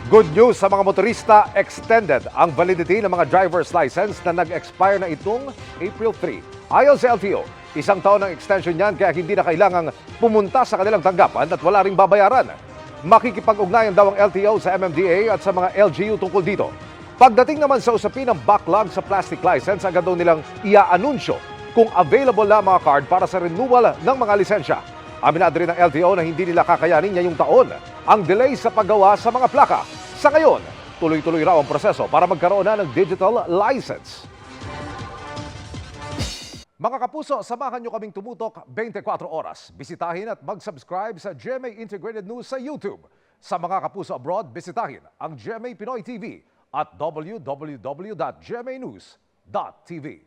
Good news sa mga motorista, extended ang validity ng mga driver's license na nag-expire na itong April 3. Ayon sa LTO, isang taon ng extension niyan kaya hindi na kailangang pumunta sa kanilang tanggapan at wala ring babayaran. Makikipag-ugnayan daw ang LTO sa MMDA at sa mga LGU tungkol dito. Pagdating naman sa usapin ng backlog sa plastic license, agad daw nilang ia-anunsyo kung available na mga card para sa renewal ng mga lisensya. Aminado rin ng LTO na hindi nila kakayanin ngayong taon ang delay sa paggawa sa mga plaka. Sa ngayon, tuloy-tuloy raw ang proseso para magkaroon na ng digital license. Mga kapuso, samahan nyo kaming tumutok 24 oras. Bisitahin at mag-subscribe sa GMA Integrated News sa YouTube. Sa mga kapuso abroad, bisitahin ang GMA Pinoy TV at www.gmanews.tv.